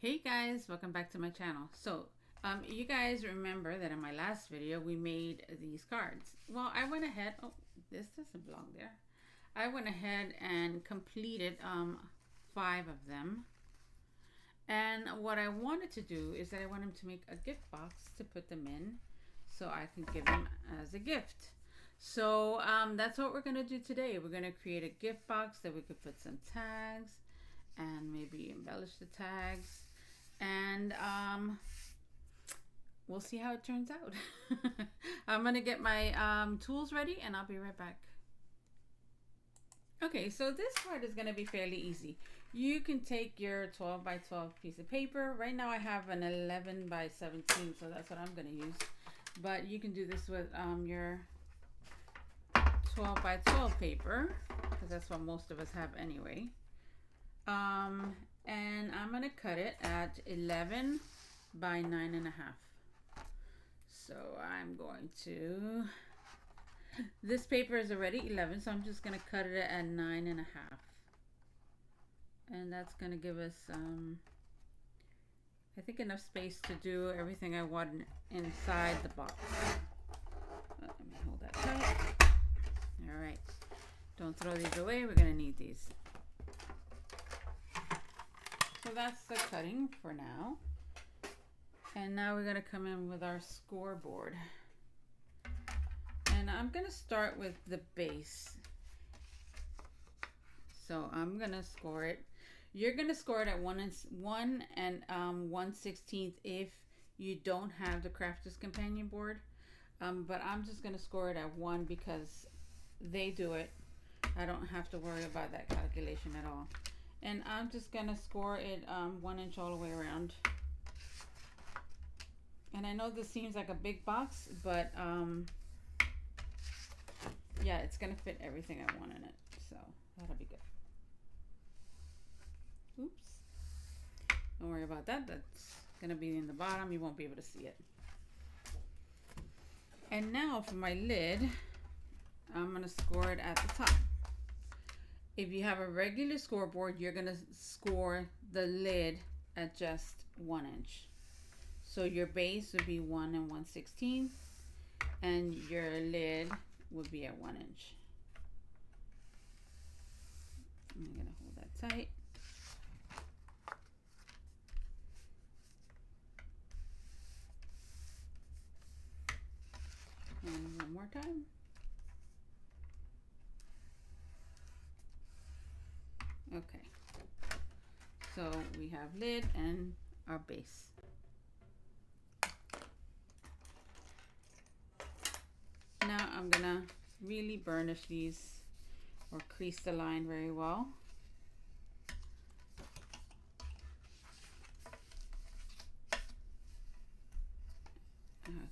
Hey guys, welcome back to my channel. So you guys remember that in my last video we made these cards. Well, I went ahead, oh, this doesn't belong there. I went ahead and completed 5 of them. And what I wanted to do is that I wanted to make a gift box to put them in so I can give them as a gift. So that's what we're going to do today. We're going to create a gift box that we could put some tags and maybe embellish the tags, and we'll see how it turns out. I'm gonna get my tools ready and I'll be right back. Okay, so this part is gonna be fairly easy. You can take your 12 by 12 piece of paper. Right now I have an 11 by 17, so that's what I'm gonna use. But you can do this with your 12 by 12 paper, because that's what most of us have anyway. And I'm gonna cut it at 11 by 9.5. So I'm going to, this paper is already 11, so I'm just gonna cut it at 9.5, and that's gonna give us I think enough space to do everything I want inside the box. Let me hold that tight. All right, don't throw these away, we're gonna need these. So that's the cutting for now. And now we're gonna come in with our scoreboard. And I'm gonna start with the base. So I'm gonna score it. You're gonna score it at 1 and 1/16 if you don't have the Crafter's Companion board. But I'm just gonna score it at 1 because they do it. I don't have to worry about that calculation at all. And I'm just gonna score it 1 inch all the way around. And I know this seems like a big box, but yeah, it's gonna fit everything I want in it, so that'll be good. Oops, don't worry about that. That's gonna be in the bottom. You won't be able to see it. And now for my lid, I'm gonna score it at the top. If you have a regular scoreboard, you're gonna score the lid at just 1 inch. So your base would be 1 and 1/16, and your lid would be at 1 inch. I'm gonna hold that tight. And one more time. Okay, so we have lid and our base. Now I'm gonna really burnish these or crease the line very well.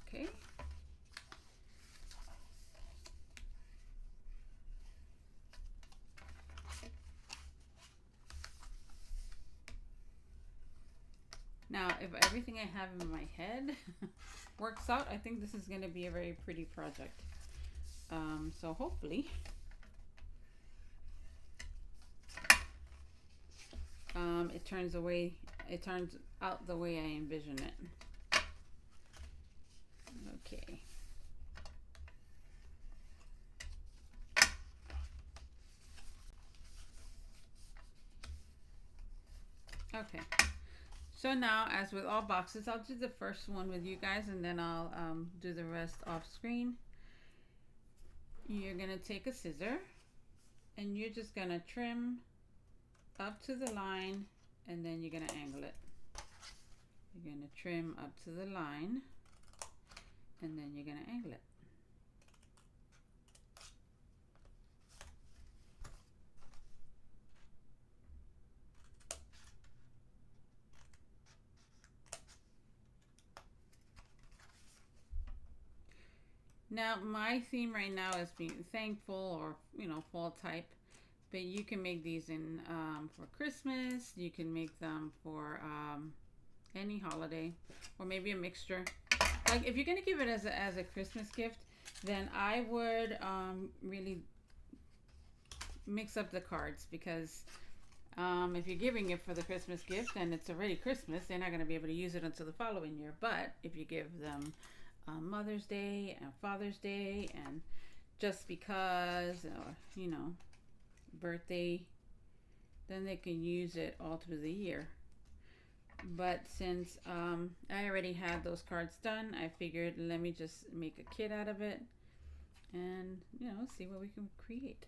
Okay. Now, if everything I have in my head works out, I think this is going to be a very pretty project. So hopefully, it turns out the way I envision it. Okay. Okay. So now, as with all boxes, I'll do the first one with you guys, and then I'll do the rest off screen. You're gonna take a scissor, and you're just gonna trim up to the line, and then you're gonna angle it. You're gonna trim up to the line, and then you're gonna angle it. Now, my theme right now is being thankful, or fall type, but you can make these in for Christmas. You can make them for any holiday, or maybe a mixture. Like if you're gonna give it as a Christmas gift, then I would really mix up the cards, because If you're giving it for the Christmas gift and it's already Christmas, they're not going to be able to use it until the following year. But if you give them Mother's Day and Father's Day and just because, or, you know, birthday, then they can use it all through the year. But since I already had those cards done, I figured let me just make a kit out of it and, you know, see what we can create.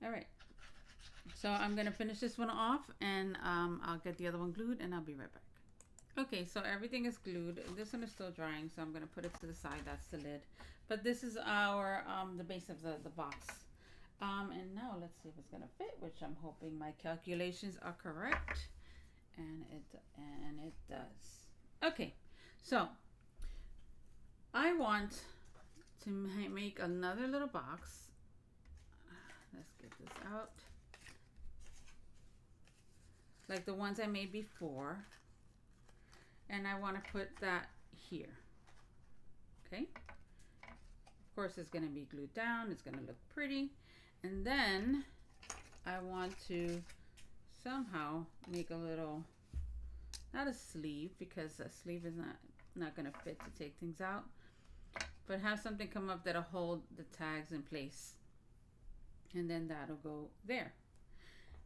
All right. So I'm going to finish this one off and I'll get the other one glued and I'll be right back. Okay, so everything is glued. This one is still drying, so I'm going to put it to the side. That's the lid. But this is our the base of the box. And now let's see if it's going to fit, which I'm hoping my calculations are correct. And it does. Okay, so I want to make another little box. Let's get this out. Like the ones I made before. And I want to put that here. Okay. Of course, it's going to be glued down. It's going to look pretty. And then I want to somehow make a little, not a sleeve, because a sleeve is not going to fit to take things out, but have something come up that'll hold the tags in place. And then that'll go there.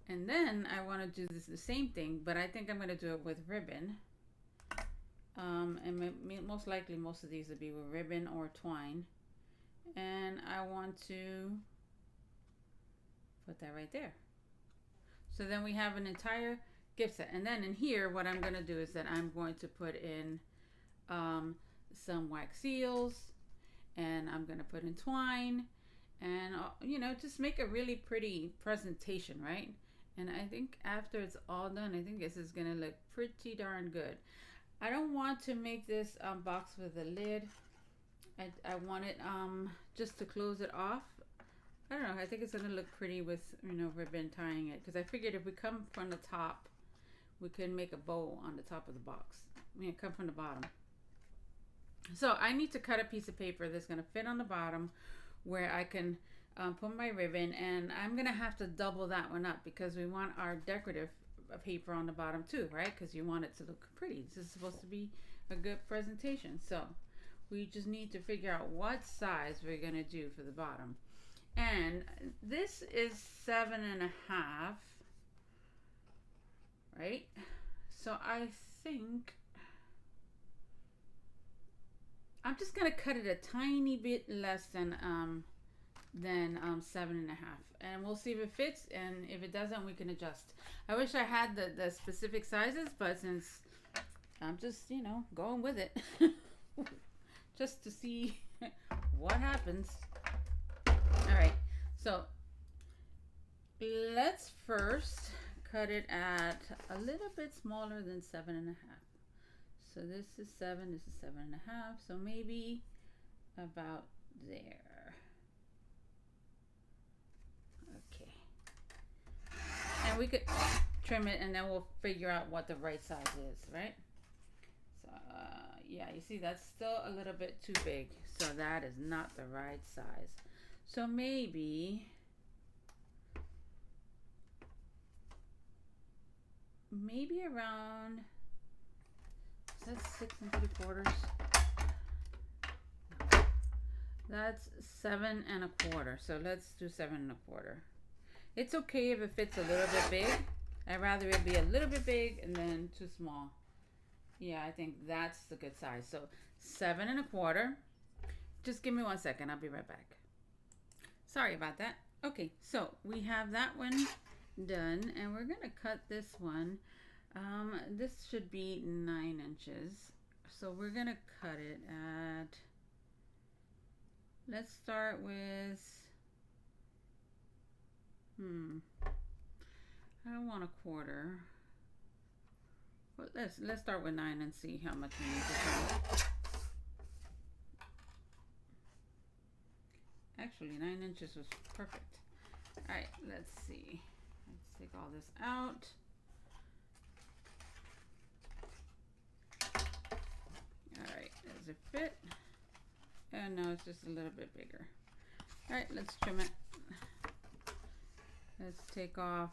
And then I want to do the same thing, but I think I'm going to do it with ribbon. And most likely most of these will be with ribbon or twine. And I want to put that right there. So then we have an entire gift set. And then in here, what I'm going to do is that I'm going to put in some wax seals. And I'm going to put in twine. And, you know, just make a really pretty presentation, right? And I think after it's all done, I think this is going to look pretty darn good. I don't want to make this box with a lid. I want it just to close it off. I don't know. I think it's going to look pretty with, you know, ribbon tying it. Because I figured if we come from the top, we can make a bow on the top of the box. I mean, come from the bottom. So I need to cut a piece of paper that's going to fit on the bottom where I can put my ribbon. And I'm going to have to double that one up because we want our decorative paper on the bottom too, right? Because you want it to look pretty. This is supposed to be a good presentation. So we just need to figure out what size we're going to do for the bottom. And this is 7.5, right? So I think I'm just going to cut it a tiny bit less than 7.5, and we'll see if it fits, and if it doesn't, we can adjust. I wish I had the specific sizes, but since I'm just, you know, going with it just to see what happens. All right, so let's first cut it at a little bit smaller than 7.5. So this is 7, this is 7.5, so maybe about there. Okay. And we could trim it and then we'll figure out what the right size is, right? So, yeah, you see that's still a little bit too big. So that is not the right size. So maybe around, is that 6 3/4? That's 7 1/4. So let's do 7 1/4. It's okay if it fits a little bit big. I'd rather it be a little bit big and then too small. Yeah, I think that's the good size. So 7 1/4. Just give me 1 second. I'll be right back. Sorry about that. Okay, so we have that one done, and we're gonna cut this one. This should be 9 inches. So we're gonna cut it at, let's start with, I don't want 1/4. But let's start with 9 and see how much we need to cut. Actually, 9 inches was perfect. All right, let's see. Let's take all this out. All right, does it fit? Oh no, it's just a little bit bigger. All right, let's trim it. Let's take off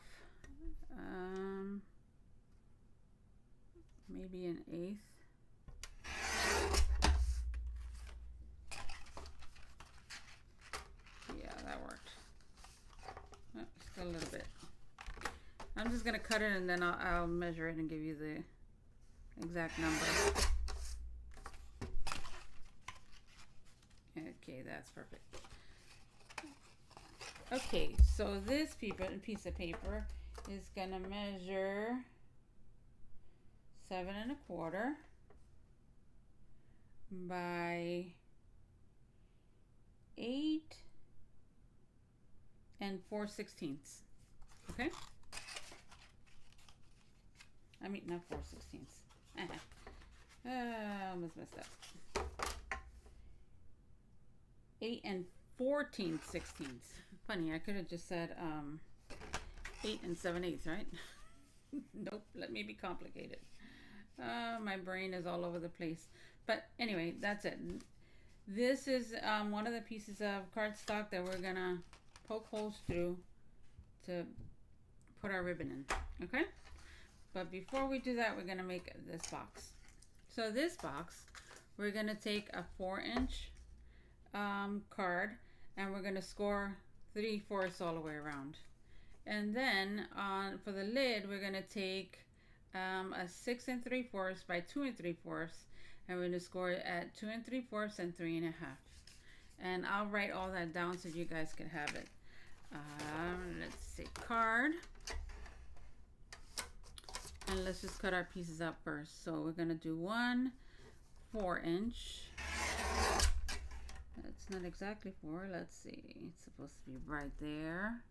maybe an eighth. Yeah, that worked. Oh, still a little bit. I'm just gonna cut it and then I'll measure it and give you the exact number. Okay, that's perfect. Okay, so this piece of paper is gonna measure 7 1/4 by 8 4/16. Okay? I mean, not 4/16. Almost messed up. 8 14/16. Funny, I could have just said 8 7/8, right? Nope, let me be complicated. My brain is all over the place. But anyway, that's it. This is one of the pieces of cardstock that we're gonna poke holes through to put our ribbon in. Okay? But before we do that, we're gonna make this box. So this box, we're gonna take a 4-inch card and we're gonna score 3/4 all the way around. And then for the lid, we're gonna take a 6 3/4 by 2 3/4, and we're gonna score it at 2 3/4 and 3 1/2. And I'll write all that down so you guys can have it. Let's see, card. And let's just cut our pieces up first. So we're gonna do one 4-inch. That's not exactly 4. Let's see. It's supposed to be right there.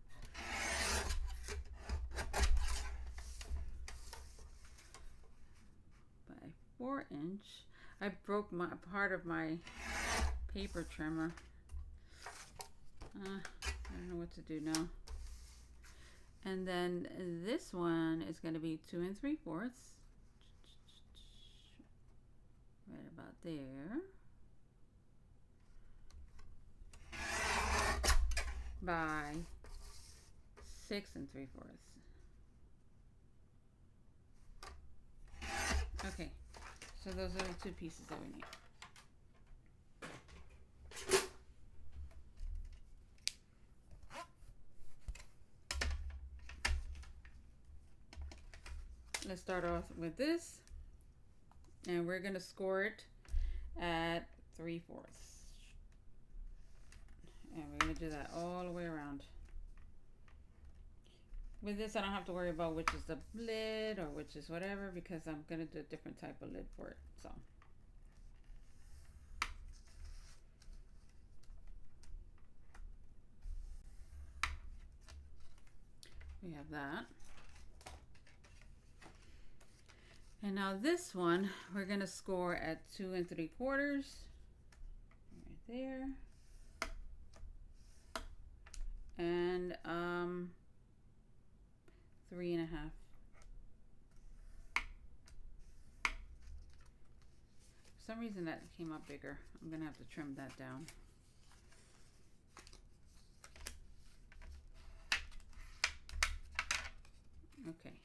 By 4-inch. I broke part of my paper trimmer. I don't know what to do now. And then this one is going to be 2 3/4. Right about there. By 6 3/4. Okay, so those are the 2 pieces that we need. Let's start off with this, and we're gonna score it at 3/4. And we're gonna do that all the way around. With this, I don't have to worry about which is the lid or which is whatever, because I'm gonna do a different type of lid for it. So we have that. And now this one, we're gonna score at 2 3/4, right there. And 3 1/2. For some reason that came up bigger. I'm gonna have to trim that down. Okay,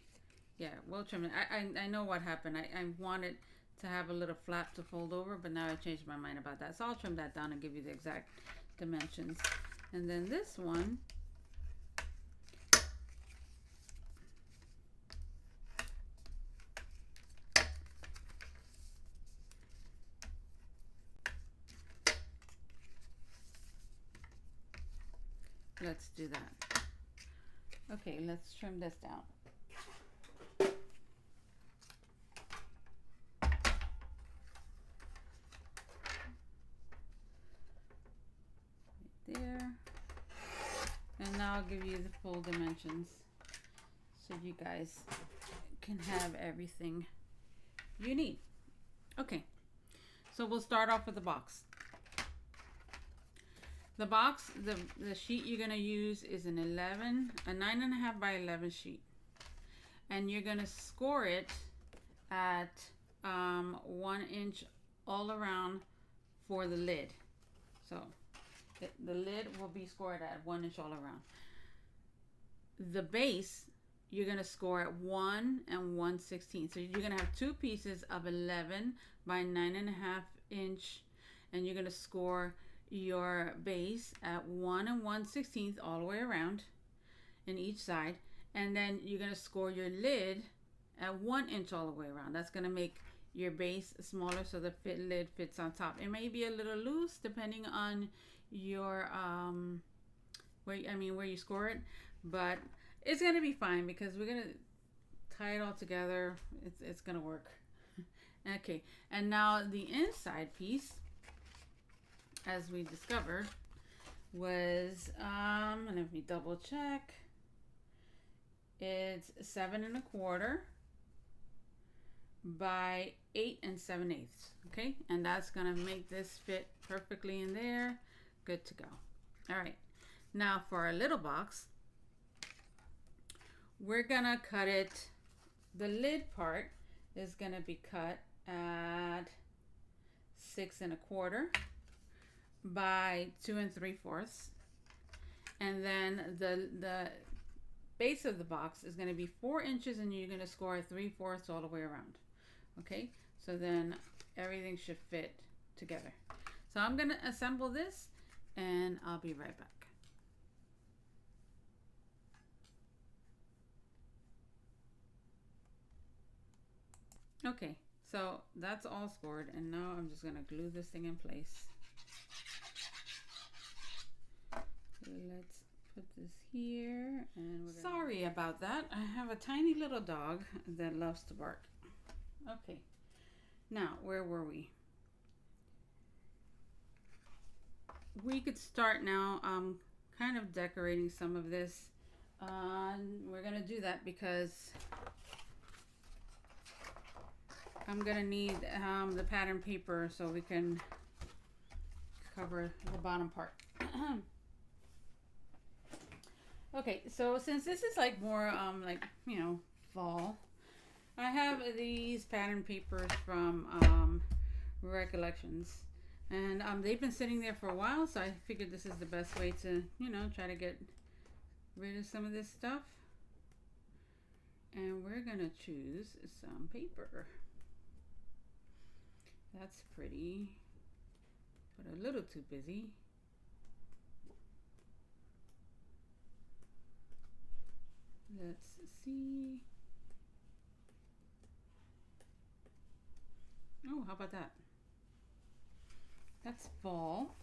yeah, we'll trim it. I know what happened. I wanted to have a little flap to fold over, but now I changed my mind about that. So I'll trim that down and give you the exact dimensions. And then this one, let's do that. Okay, let's trim this down. Right there. And now I'll give you the full dimensions so you guys can have everything you need. Okay, so we'll start off with the box. The box, the sheet you're gonna use is a 9 1/2 by 11 sheet, and you're gonna score it at 1 inch all around for the lid. So the lid will be scored at 1 inch all around. the base, you're going to score at 1 and 1/16. So you're going to have two pieces of 11 by 9.5 inch, and you're going to score your base at 1 and 1/16 all the way around in each side. And then you're going to score your lid at 1 inch all the way around. That's going to make your base smaller so the lid fits on top. It may be a little loose depending on your where you score it, but it's gonna be fine because we're gonna tie it all together. It's gonna work. Okay, and now the inside piece, as we discovered, was and let me double check. It's 7 1/4 by 8 7/8. Okay, and that's gonna make this fit perfectly in there. Good to go. All right, now for our little box, we're gonna cut it. The lid part is gonna be cut at 6 1/4 by 2 3/4, and then the base of the box is gonna be 4 inches, and you're gonna score 3/4 all the way around. Okay, so then everything should fit together. So I'm gonna assemble this, and I'll be right back. Okay, so that's all scored, and now I'm just gonna glue this thing in place. Let's put this here, and sorry about that. I have a tiny little dog that loves to bark. Okay, now where were we? We could start now kind of decorating some of this. We're gonna do that because I'm gonna need the pattern paper so we can cover the bottom part. Okay, so since this is like more like, you know, fall, I have these pattern papers from Recollections, and they've been sitting there for a while, so I figured this is the best way to, you know, try to get rid of some of this stuff. And we're gonna choose some paper. That's pretty, but a little too busy. Let's see. Oh, how about that? That's fall.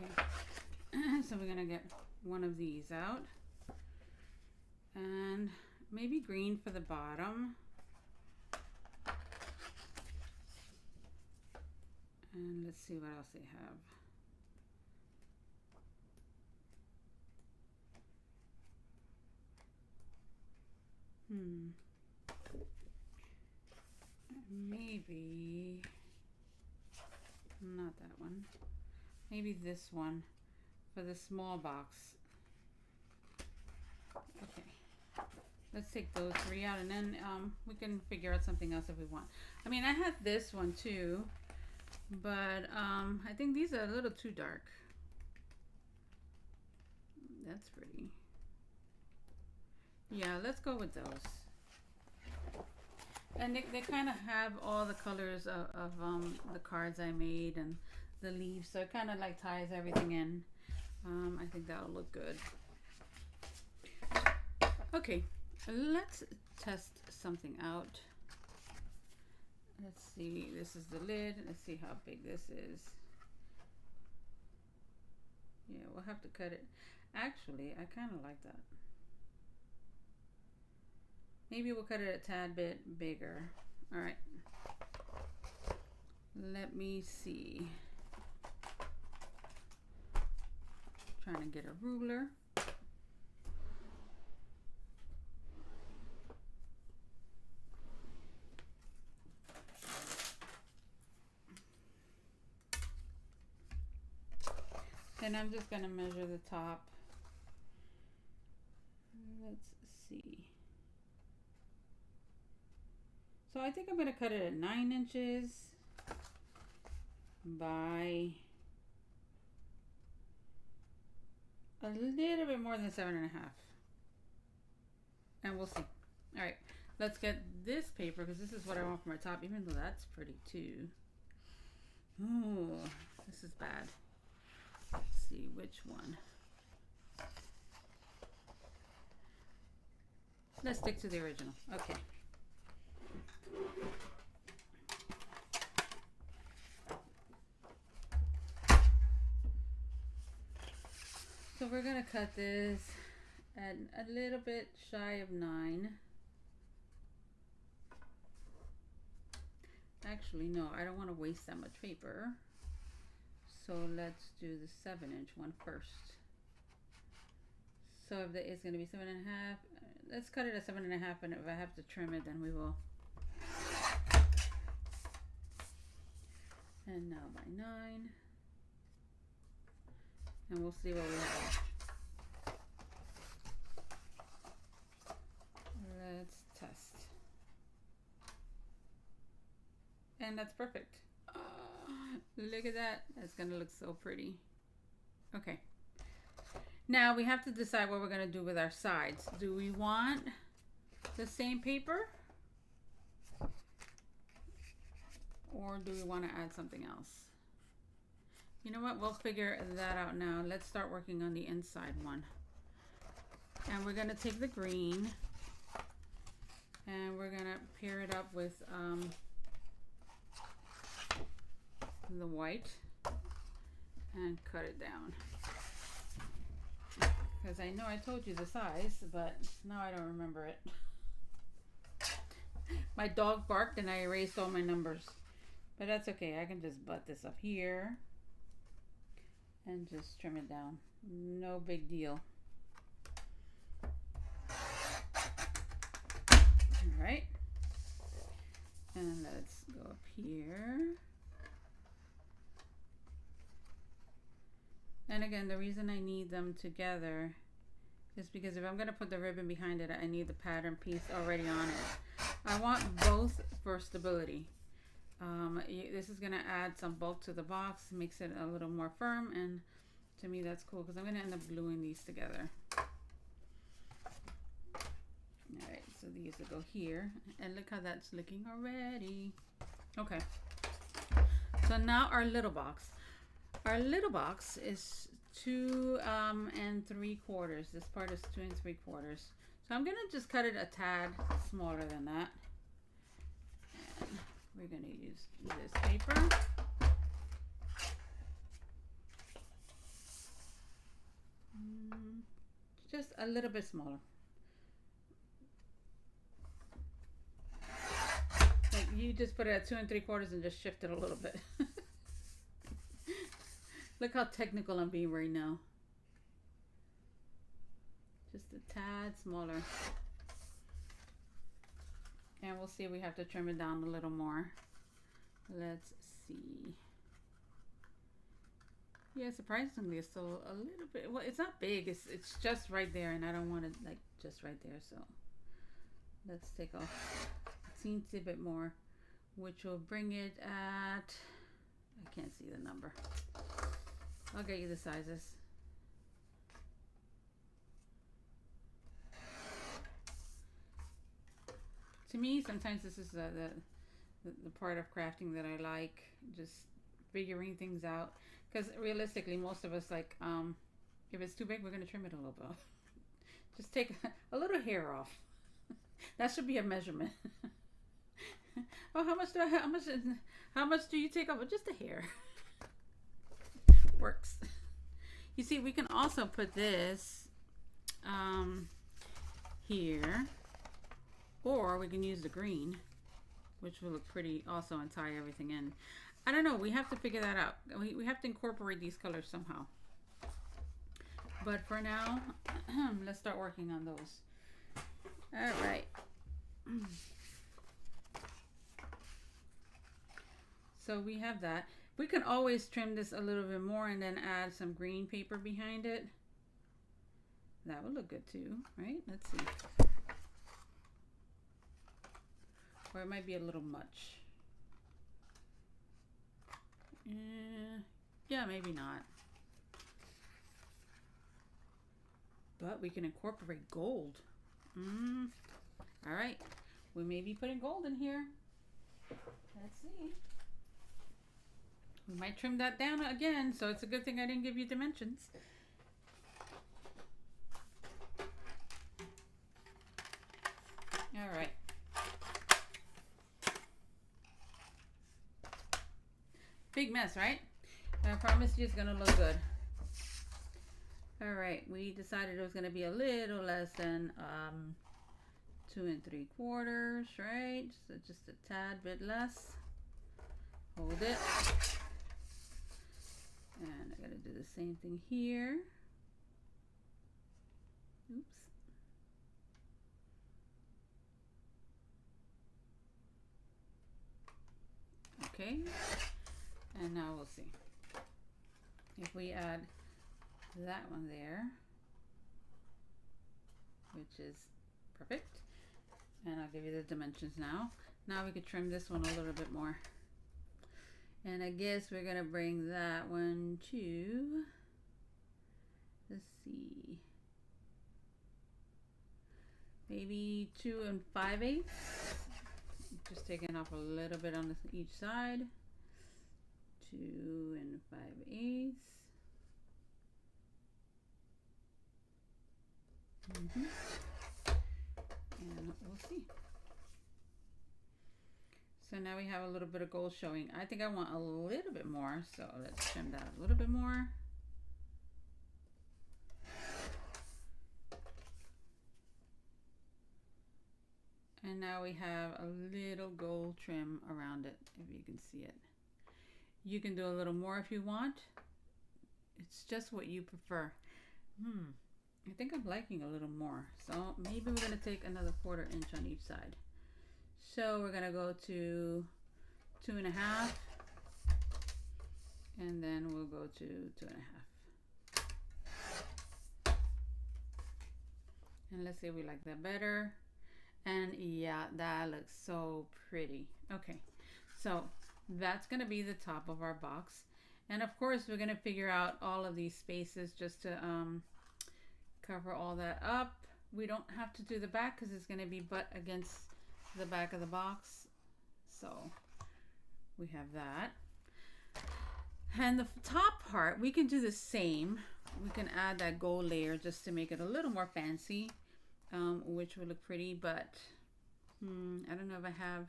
Okay, so we're gonna get one of these out, and maybe green for the bottom. And let's see what else they have. Maybe not that one. Maybe this one for the small box. Okay, let's take those three out, and then we can figure out something else if we want. I mean, I had this one too, but I think these are a little too dark. That's pretty. Yeah, let's go with those. And they kind of have all the colors of the cards I made and the leaves, so it kind of like ties everything in. I think that'll look good. Okay, let's test something out. Let's see, this is the lid. Let's see how big this is. Yeah, we'll have to cut it. Actually, I kind of like that. Maybe we'll cut it a tad bit bigger. All right. Let me see. Trying to get a ruler. And I'm just going to measure the top. Let's see. So I think I'm going to cut it at 9 inches by a little bit more than 7.5. And we'll see. All right, let's get this paper because this is what I want for my top, even though that's pretty too. Ooh, this is bad. Let's see which one. Let's stick to the original. Okay. So we're gonna cut this at a little bit shy of 9. Actually, no, I don't want to waste that much paper. So let's do the 7-inch one first. So if it's going to be 7.5, let's cut it at 7.5, and if I have to trim it, then we will. And now by 9. And we'll see what we have. Let's test. And that's perfect. Look at that. That's going to look so pretty. Okay. Now we have to decide what we're going to do with our sides. Do we want the same paper? Or do we want to add something else? You know what? We'll figure that out now. Let's start working on the inside one. And we're going to take the green and we're going to pair it up with the white and cut it down. Because I know I told you the size, but now I don't remember it. My dog barked and I erased all my numbers. But that's okay. I can just butt this up here and just trim it down. No big deal. All right. And let's go up here. And again, the reason I need them together is because if I'm going to put the ribbon behind it, I need the pattern piece already on it. I want both for stability. This is going to add some bulk to the box, makes it a little more firm, and to me that's cool because I'm going to end up gluing these together. Alright, so these will go here, and look how that's looking already. Okay, so now our little box. Our little box is 2 3/4. This part is 2 3/4. So I'm going to just cut it a tad smaller than that. And we're going to use this paper. Just a little bit smaller. Like you just put it at 2 3/4 and just shift it a little bit. Look how technical I'm being right now. Just a tad smaller. And we'll see if we have to trim it down a little more. Let's see. Yeah, surprisingly, it's still a little bit, well, it's not big. It's just right there, and I don't want it like just right there. So let's take off a teensy bit more, which will bring it at, I can't see the number. I'll get you the sizes. To me, sometimes this is the part of crafting that I like, just figuring things out. Because realistically, most of us like, if it's too big, we're gonna trim it a little bit. Just take a little hair off. That should be a measurement. Oh, how much do you take off? Just a hair. Works. You see, we can also put this here, or we can use the green, which will look pretty also, and tie everything in. I don't know, we have to figure that out. We have to incorporate these colors somehow. But for now, let's start working on those. All right. So we have that. We can always trim this a little bit more and then add some green paper behind it. That would look good too, right? Let's see. Or it might be a little much. Yeah, maybe not. but we can incorporate gold. All right, we may be putting gold in here. Let's see. We might trim that down again, so it's a good thing I didn't give you dimensions. All right. Big mess, right? I promise you it's gonna look good. All right, we decided it was gonna be a little less than 2 3/4, right? So just a tad bit less. Hold it. And I gotta do the same thing here. Oops. Okay. And now we'll see. If we add that one there, which is perfect. And I'll give you the dimensions now. Now we could trim this one a little bit more. And I guess we're gonna bring that one to, let's see, maybe 2 5/8. Just taking off a little bit on each side. 2 5/8. And we'll see. So now we have a little bit of gold showing. I think I want a little bit more, so let's trim that a little bit more. And now we have a little gold trim around it, if you can see it. You can do a little more if you want. It's just what you prefer. I think I'm liking a little more. So maybe we're gonna take another 1/4 inch on each side. So we're gonna go to 2 1/2, and then we'll go to 2 1/2. And let's see if we like that better. And yeah, that looks so pretty. Okay, so that's gonna be the top of our box. And of course, we're gonna figure out all of these spaces just to cover all that up. We don't have to do the back because it's gonna be butt against the back of the box. So we have that. And the top part, we can do the same. We can add that gold layer just to make it a little more fancy, which would look pretty, but I don't know if I have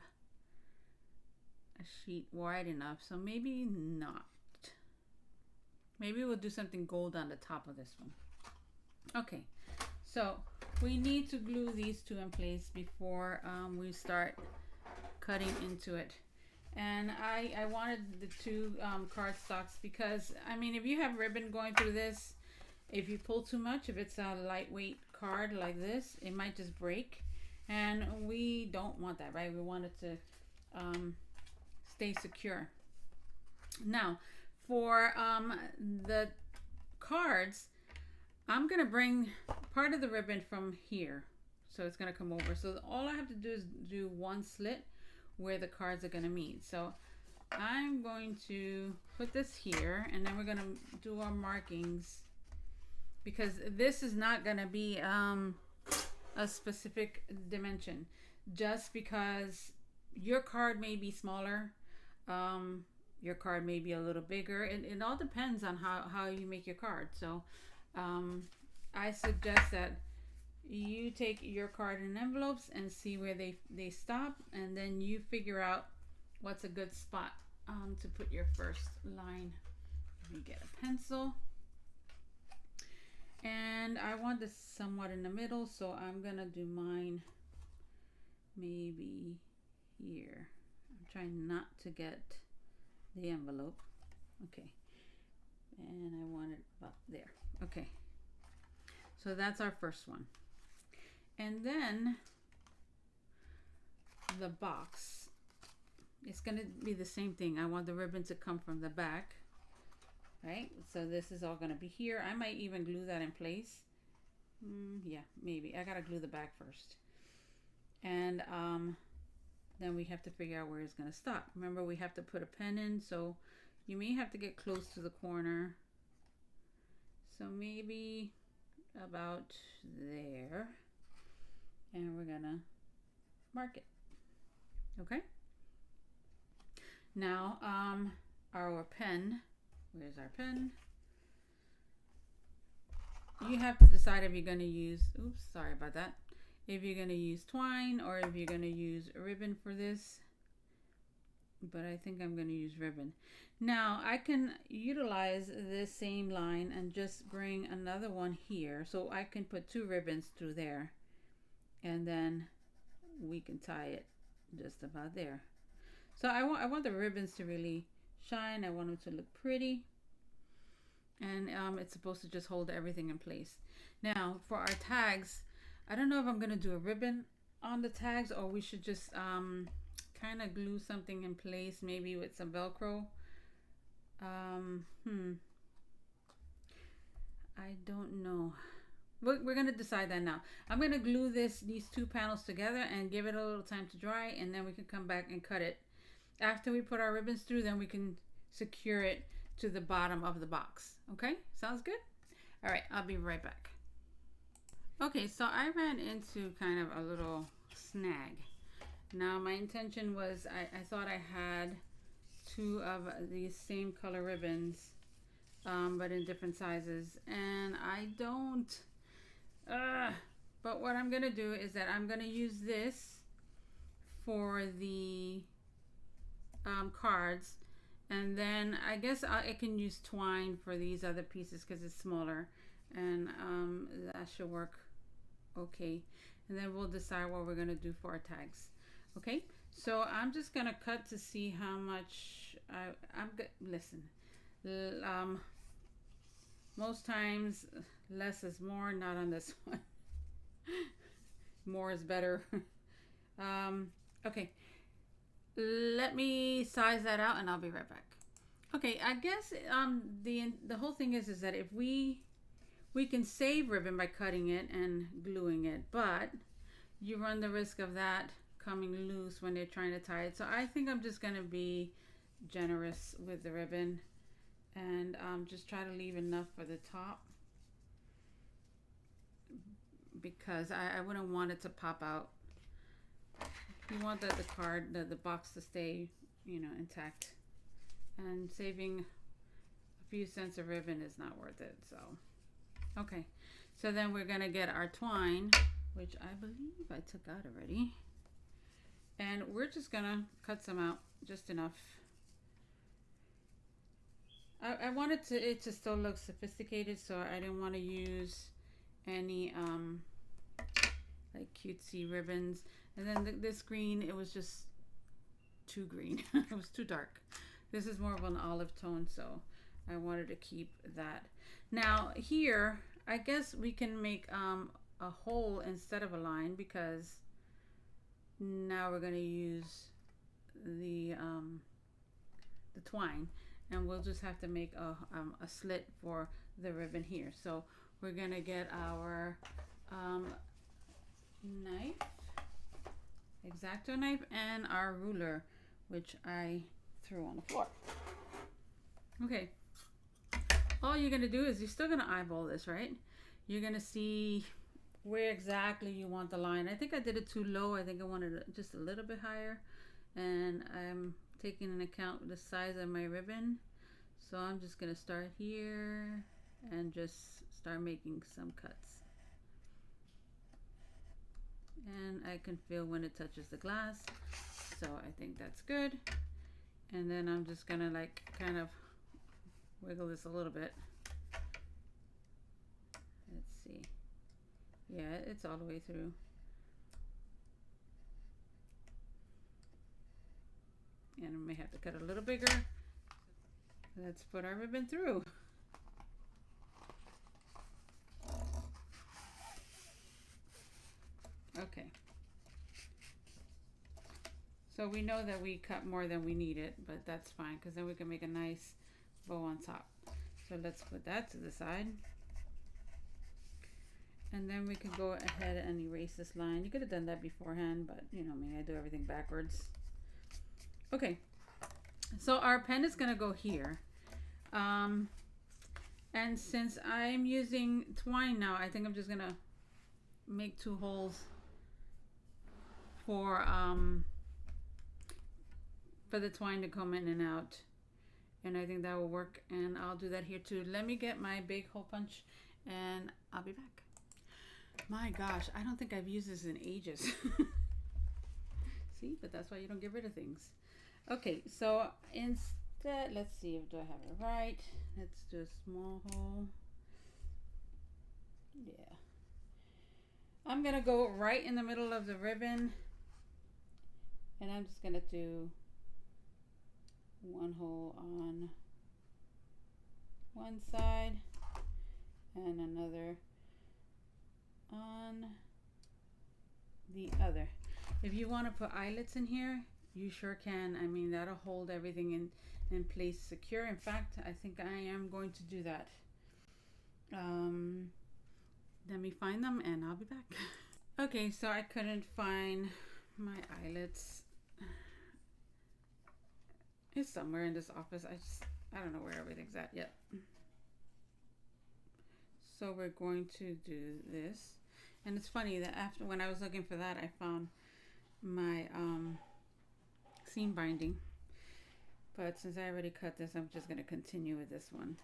a sheet wide enough, so maybe not. Maybe we'll do something gold on the top of this one. Okay, so we need to glue these two in place before we start cutting into it. And I wanted the two cardstocks because, I mean, if you have ribbon going through this, if you pull too much, if it's a lightweight card like this, it might just break. And we don't want that, right? We want it to stay secure. Now, for the cards, I'm gonna bring part of the ribbon from here, so it's gonna come over. So all I have to do is do one slit where the cards are gonna meet. So I'm going to put this here, and then we're gonna do our markings, because this is not gonna be a specific dimension, just because your card may be smaller, your card may be a little bigger. It all depends on how you make your card. So I suggest that you take your card in envelopes and see where they stop, and then you figure out what's a good spot to put your first line. You get a pencil, and I want this somewhat in the middle, so I'm gonna do mine maybe here. I'm trying not to get the envelope. Okay, and I want it about there. Okay, so that's our first one. And then the box, it's gonna be the same thing. I want the ribbon to come from the back, right? So this is all gonna be here. I might even glue that in place. Yeah, maybe. I gotta glue the back first. And then we have to figure out where it's gonna stop. Remember, we have to put a pen in, so you may have to get close to the corner. So maybe about there, and we're gonna mark it. Okay. Now our pen, where's our pen? You have to decide if you're going to use, oops, sorry about that, if you're going to use twine or if you're going to use ribbon for this, but I think I'm going to use ribbon. Now I can utilize this same line and just bring another one here, so I can put 2 ribbons through there, and then we can tie it just about there. So I want the ribbons to really shine. I want them to look pretty. And it's supposed to just hold everything in place. Now for our tags, I don't know if I'm gonna do a ribbon on the tags, or we should just kind of glue something in place, maybe with some Velcro. I don't know. We're gonna decide that now. I'm gonna glue these 2 panels together and give it a little time to dry, and then we can come back and cut it. After we put our ribbons through, then we can secure it to the bottom of the box. Okay, sounds good? All right, I'll be right back. Okay, so I ran into kind of a little snag. Now my intention was, I thought I had 2 of these same color ribbons, but in different sizes, and I don't. But what I'm gonna do is that I'm gonna use this for the cards, and then I guess I can use twine for these other pieces because it's smaller, and that should work okay. And then we'll decide what we're gonna do for our tags. Okay, so I'm just gonna cut to see how much I'm good. Listen, most times less is more, not on this one. More is better. Okay, let me size that out and I'll be right back. Okay, I guess the whole thing is that if we can save ribbon by cutting it and gluing it, but you run the risk of that coming loose when they're trying to tie it. So I think I'm just gonna be generous with the ribbon and just try to leave enough for the top, because I wouldn't want it to pop out. You want the card, the box to stay, you know, intact, and saving a few cents of ribbon is not worth it. So okay, so then we're gonna get our twine, which I believe I took out already, and we're just gonna cut some out, just enough. I wanted it to still look sophisticated, so I didn't want to use any like cutesy ribbons. And then this green, it was just too green. It was too dark. This is more of an olive tone, so I wanted to keep that. Now here, I guess we can make a hole instead of a line, because now we're going to use the twine, and we'll just have to make a slit for the ribbon here. So we're going to get our knife, X-Acto knife, and our ruler, which I threw on the floor. Okay, all you're gonna do is you're still gonna eyeball this, right? You're gonna see where exactly you want the line. I think I did it too low. I think I wanted it just a little bit higher, and I'm taking into account the size of my ribbon. So I'm just gonna start here and just start making some cuts. And I can feel when it touches the glass, so I think that's good. And then I'm just gonna like kind of wiggle this a little bit. Let's see. Yeah, it's all the way through. And I may have to cut it a little bigger. Let's put our ribbon through. Okay, so we know that we cut more than we needed, but that's fine, because then we can make a nice bow on top. So let's put that to the side, and then we can go ahead and erase this line. You could have done that beforehand, but you know me, I do everything backwards. Okay, so our pen is gonna go here, and And since I'm using twine now, I think I'm just gonna make 2 holes for the twine to come in and out, and I think that will work, and I'll do that here too. Let me get my big hole punch and I'll be back. My gosh, I don't think I've used this in ages. See, but that's why you don't get rid of things. Okay, so instead, let's see, do I have it right? Let's do a small hole. Yeah. I'm gonna go right in the middle of the ribbon, and I'm just gonna do 1 hole on one side and another on the other. If you want to put eyelets in here, you sure can. I mean, that'll hold everything in place secure. In fact, I think I am going to do that. Let me find them and I'll be back. Okay, so I couldn't find my eyelets. It's somewhere in this office. I don't know where everything's at yet. So we're going to do this. And it's funny that after, when I was looking for that, I found my seam binding. But since I already cut this, I'm just going to continue with this one.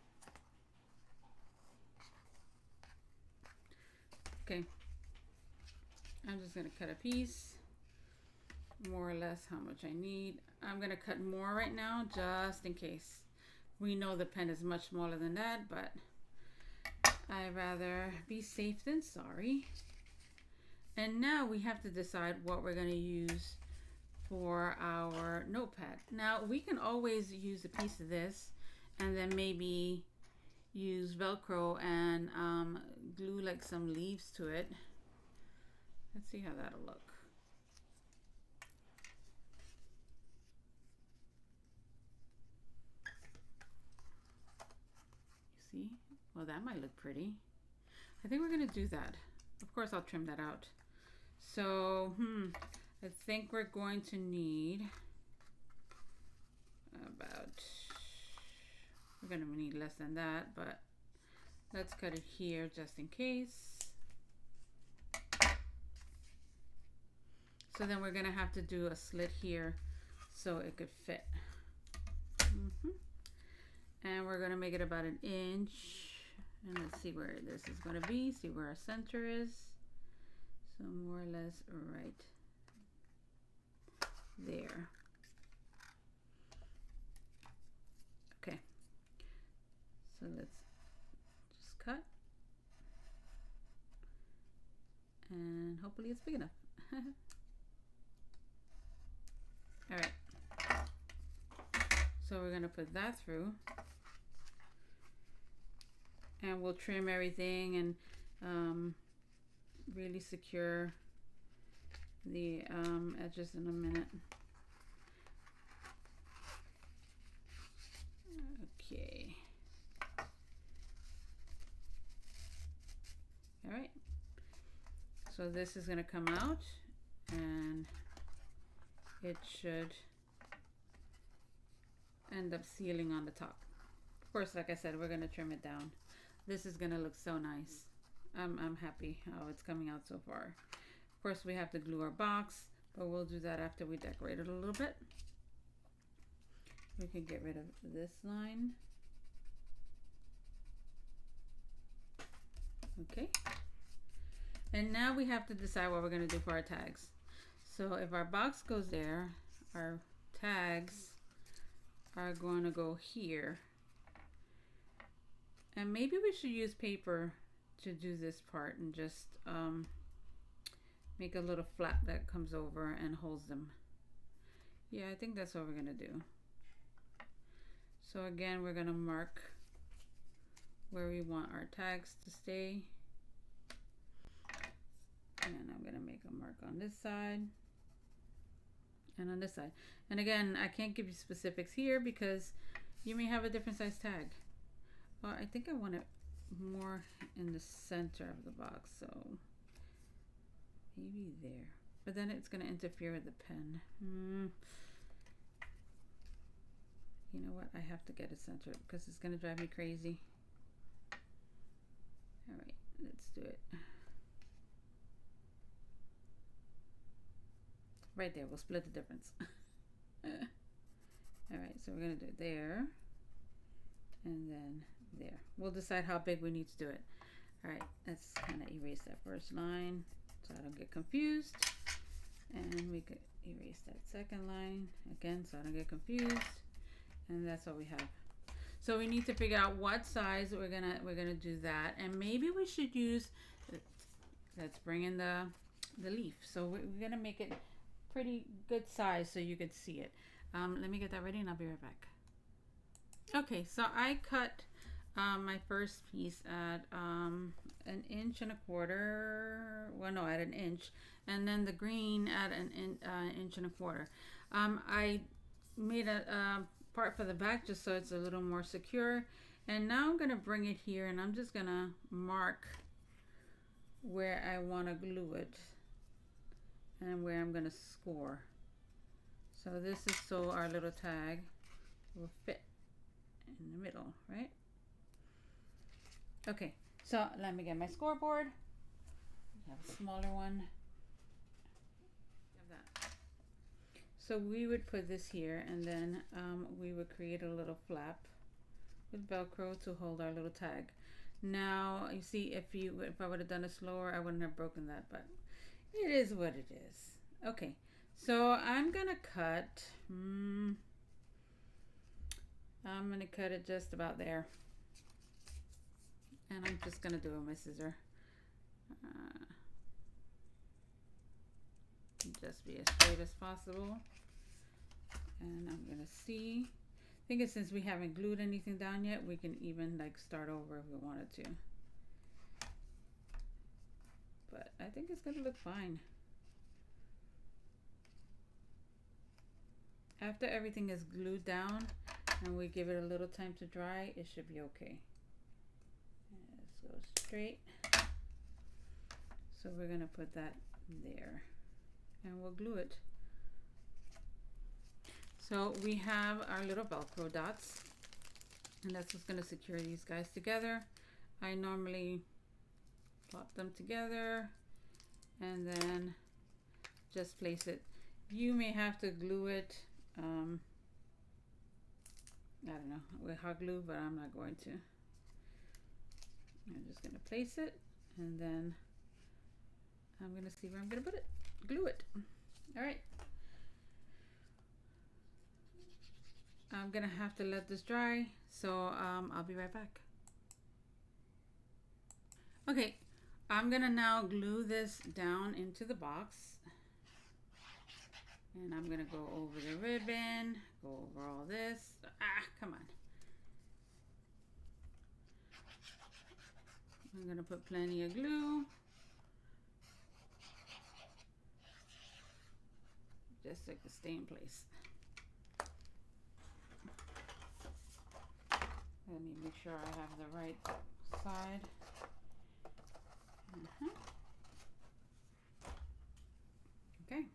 Okay. I'm just going to cut a piece, more or less how much I need. I'm going to cut more right now just in case. We know the pen is much smaller than that, but I'd rather be safe than sorry. And now we have to decide what we're going to use for our notepad. Now we can always use a piece of this and then maybe use Velcro and glue like some leaves to it. Let's see how that'll look. You see? Well, that might look pretty. I think we're gonna do that. Of course, I'll trim that out. So, I think we're going to need we're gonna need less than that, but let's cut it here just in case. So then we're gonna have to do a slit here so it could fit. And we're gonna make it about 1 inch. And let's see where this is gonna be, see where our center is. So more or less right there. Okay, so let's just cut. And hopefully it's big enough. All right, so we're gonna put that through, and we'll trim everything and really secure the edges in a minute. Okay. All right. So this is gonna come out, and it should end up sealing on the top. Of course, like I said, we're gonna trim it down. This is gonna look so nice. I'm happy how it's coming out so far. Of course, we have to glue our box, but we'll do that after we decorate it a little bit. We can get rid of this line. Okay. And now we have to decide what we're gonna do for our tags. So if our box goes there, our tags are going to go here. And maybe we should use paper to do this part and just make a little flap that comes over and holds them. Yeah, I think that's what we're gonna do. So again, we're gonna mark where we want our tags to stay. And I'm gonna make a mark on this side and on this side. And again, I can't give you specifics here because you may have a different size tag. Well, I think I want it more in the center of the box, so maybe there. But then it's gonna interfere with the pen. You know what? I have to get it centered because it's gonna drive me crazy. All right, let's do it. Right there, we'll split the difference. All right, so we're gonna do it there and then there. We'll decide how big we need to do it. All right, let's kind of erase that first line so I don't get confused. And we could erase that second line again so I don't get confused. And that's what we have. So we need to figure out what size we're gonna do that, and maybe we should use. Let's bring in the leaf. So we're gonna make it pretty good size so you could see it. Let me get that ready and I'll be right back. Okay, so I cut my first piece at 1.25 inches. Well, no, at 1 inch, and then the green at 1.25 inches. I made a part for the back just so it's a little more secure, and now I'm gonna bring it here and I'm just gonna mark where I want to glue it and where I'm gonna score. So this is so our little tag will fit in the middle, right? Okay, so let me get my scoreboard. I have a smaller one. So we would put this here, and then we would create a little flap with Velcro to hold our little tag. Now you see, if I would have done it slower, I wouldn't have broken that, but it is what it is. Okay, so I'm gonna cut. I'm gonna cut it just about there, and I'm just gonna do it with my scissor. Just be as straight as possible. And I'm gonna see. I think it's since we haven't glued anything down yet, we can even like start over if we wanted to. But I think it's gonna look fine. After everything is glued down and we give it a little time to dry, it should be okay. Let's go straight. So we're gonna put that there and we'll glue it. So we have our little Velcro dots, and that's what's gonna secure these guys together. I normally plop them together and then just place it. You may have to glue it, I don't know, with hot glue, but I'm not going to. I'm just gonna place it, and then I'm gonna see where I'm gonna put it. Glue it. All right. I'm gonna have to let this dry, so I'll be right back. Okay, I'm gonna now glue this down into the box, and I'm gonna go over the ribbon, go over all this. Come on. I'm gonna put plenty of glue, just so it can stay in place. Let me make sure I have the right side. Okay.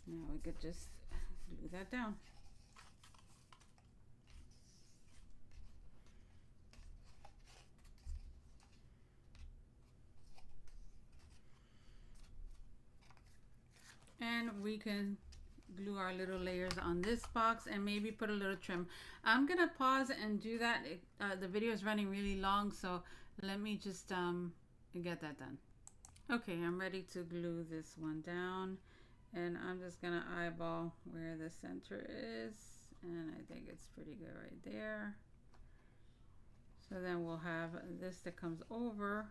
Now we could just glue that down. And we can glue our little layers on this box and maybe put a little trim. I'm gonna pause and do that. The video is running really long, so let me just get that done. Okay, I'm ready to glue this one down, and I'm just gonna eyeball where the center is, and I think it's pretty good right there. So then we'll have this that comes over,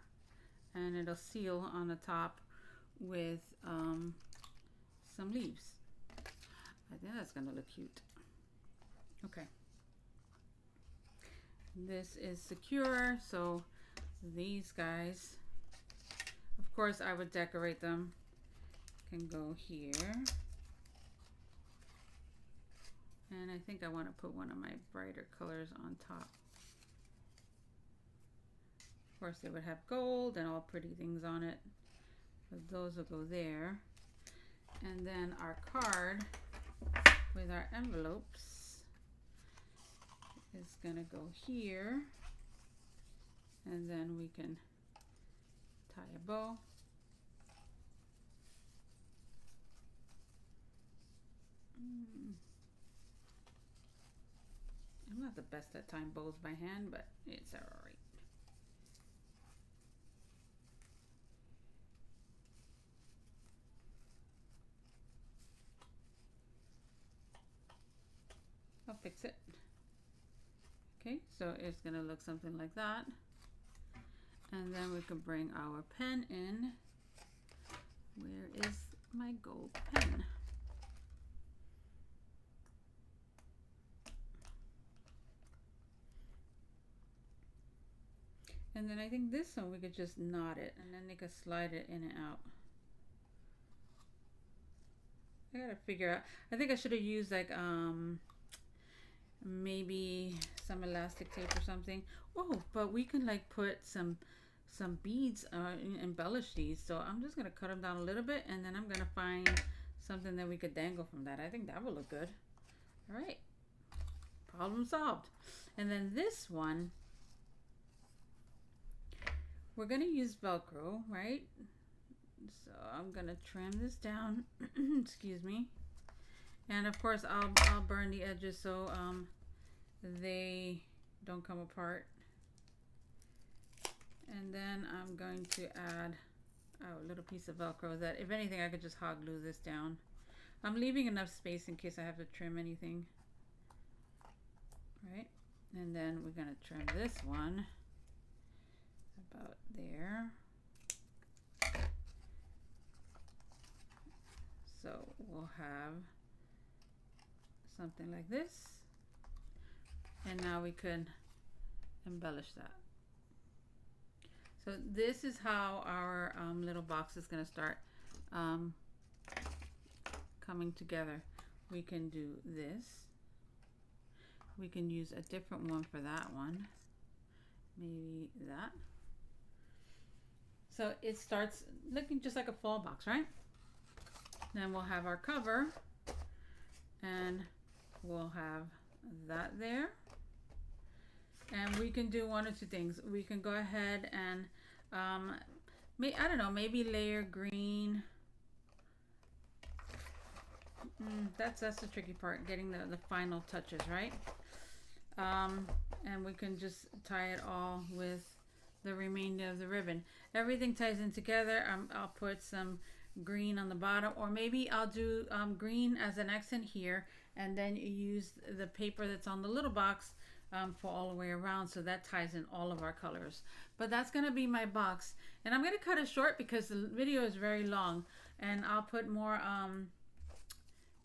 and it'll seal on the top with some leaves. I think that's gonna look cute. Okay. This is secure, so these guys, of course I would decorate them, can go here. And I think I want to put one of my brighter colors on top. Of course they would have gold and all pretty things on it, but those will go there. And then our card with our envelopes, is gonna go here, and then we can tie a bow. I'm not the best at tying bows by hand, but it's all right. I'll fix it. Okay, so it's gonna look something like that. And then we can bring our pen in. Where is my gold pen? And then I think this one we could just knot it, and then they could slide it in and out. I gotta figure out. I think I should have used like maybe some elastic tape or something. Oh, but we can like put some beads, embellish these. So I'm just gonna cut them down a little bit, and then I'm gonna find something that we could dangle from that. I think that will look good. All right, problem solved. And then this one, we're gonna use Velcro, right? So I'm gonna trim this down. Excuse me. And of course I'll burn the edges so they don't come apart. And then I'm going to add a little piece of Velcro that, if anything, I could just hot glue this down. I'm leaving enough space in case I have to trim anything. Right? And then we're gonna trim this one about there. So we'll have something like this, and now we could embellish that. So this is how our little box is going to start coming together. We can do this. We can use a different one for that one. Maybe that. So it starts looking just like a fall box, right? Then we'll have our cover, and we'll have that there. And we can do one or two things. We can go ahead and I don't know, maybe layer green. That's the tricky part, getting the final touches, right? And we can just tie it all with the remainder of the ribbon. Everything ties in together. I'll put some green on the bottom, or maybe I'll do green as an accent here, and then you use the paper that's on the little box for all the way around, so that ties in all of our colors. But that's gonna be my box, and I'm gonna cut it short because the video is very long, and I'll put more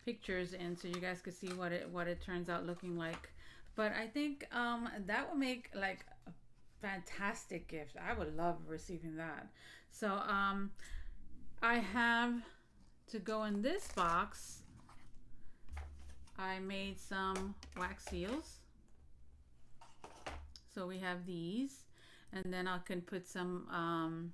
pictures in so you guys can see what it turns out looking like. But I think that will make like a fantastic gift. I would love receiving that. So I have, to go in this box, I made some wax seals. So we have these, and then I can put some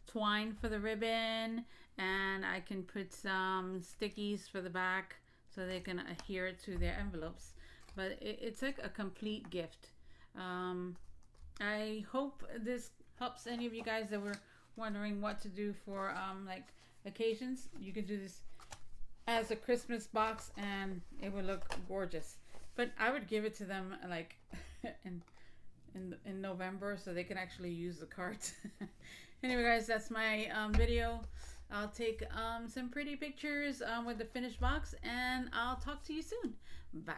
twine for the ribbon, and I can put some stickies for the back so they can adhere it to their envelopes. But it's like a complete gift. I hope this helps any of you guys that were wondering what to do for like occasions. You could do this as a Christmas box and it would look gorgeous. But I would give it to them like in November so they can actually use the cards. Anyway guys, that's my video. I'll take some pretty pictures with the finished box, and I'll talk to you soon. Bye.